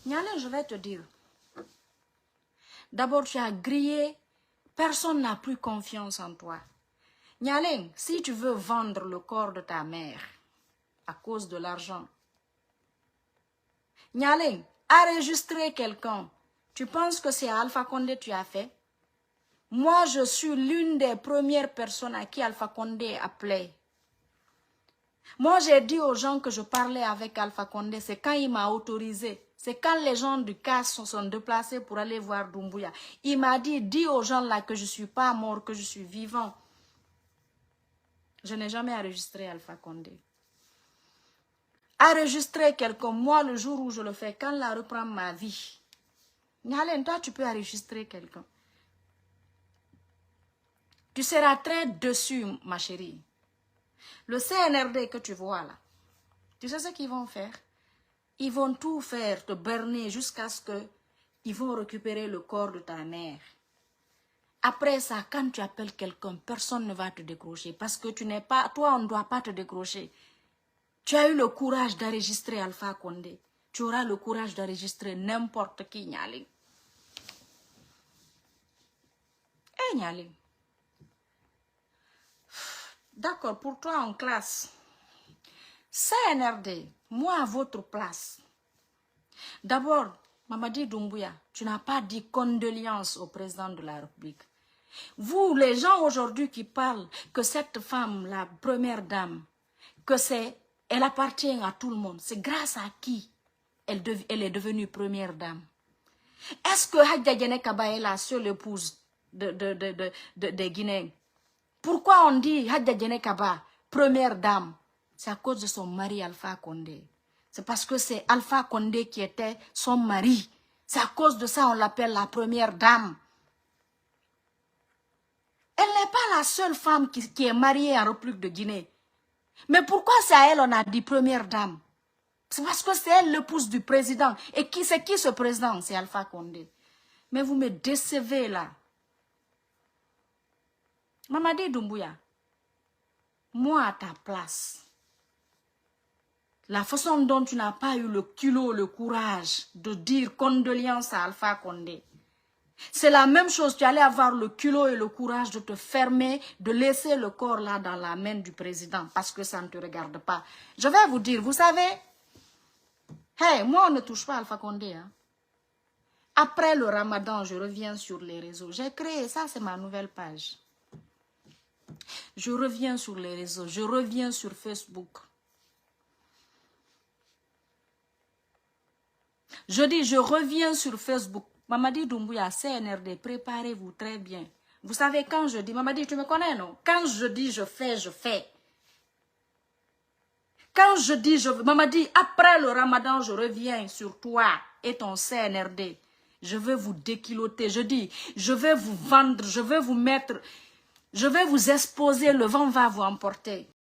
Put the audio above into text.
Nyalin, je vais te dire. D'abord, tu as grillé. Personne n'a plus confiance en toi. Nyalin, si tu veux vendre le corps de ta mère à cause de l'argent, Nyalin, enregistrer quelqu'un, tu penses que c'est Alpha Condé que tu as fait? Moi, je suis l'une des premières personnes à qui Alpha Condé appelait. Moi, j'ai dit aux gens que je parlais avec Alpha Condé, c'est quand il m'a autorisé. C'est quand les gens du CAS se sont déplacés pour aller voir Doumbouya. Il m'a dit, dis aux gens là que je ne suis pas mort, que je suis vivant. Je n'ai jamais enregistré Alpha Condé. Enregistrer quelqu'un, moi, le jour où je le fais, quand la reprend ma vie. Nyalin, toi, tu peux enregistrer quelqu'un. Tu seras très déçu, ma chérie. Le CNRD que tu vois là, tu sais ce qu'ils vont faire? Ils vont tout faire, te berner jusqu'à ce qu'ils vont récupérer le corps de ta mère. Après ça, quand tu appelles quelqu'un, personne ne va te décrocher parce que tu n'es pas, toi, on ne doit pas te décrocher. Tu as eu le courage d'enregistrer Alpha Condé. Tu auras le courage d'enregistrer n'importe qui, Nyalin. Eh, Nyalin. D'accord, pour toi en classe. CNRD, moi à votre place. D'abord, Mamadi Doumbouya, tu n'as pas dit condoléances au président de la République. Vous, les gens aujourd'hui qui parlent que cette femme, la première dame, elle appartient à tout le monde. C'est grâce à qui elle est devenue première dame? Est-ce que Hadja Diéné Kaba est la seule épouse des Guinéens? Pourquoi on dit Hadja Diéné Kaba, première dame? C'est à cause de son mari Alpha Condé. C'est parce que c'est Alpha Condé qui était son mari. C'est à cause de ça on l'appelle la première dame. Elle n'est pas la seule femme qui est mariée en République de Guinée. Mais pourquoi c'est à elle on a dit première dame? C'est parce que c'est elle l'épouse du président. Et c'est qui ce président? C'est Alpha Condé. Mais vous me décevez là. Mamadi Doumbouya, moi à ta place, la façon dont tu n'as pas eu le culot, le courage de dire condoléances à Alpha Condé, c'est la même chose. Tu allais avoir le culot et le courage de te fermer, de laisser le corps là dans la main du président parce que ça ne te regarde pas. Je vais vous dire, vous savez, hey, moi on ne touche pas Alpha Condé. Hein. Après le Ramadan, je reviens sur les réseaux. J'ai créé, ça c'est ma nouvelle page. Je reviens sur les réseaux, je reviens sur Facebook. Je dis, je reviens sur Facebook. Mamadi Doumbouya, CNRD, préparez-vous très bien. Vous savez, quand je dis, Mamadi, tu me connais, non? Quand je dis, je fais, je fais. Quand je dis, Mamadi, après le Ramadan, je reviens sur toi et ton CNRD. Je vais vous déquiloter. Je dis, je vais vous vendre, je vais vous mettre, je vais vous exposer, le vent va vous emporter.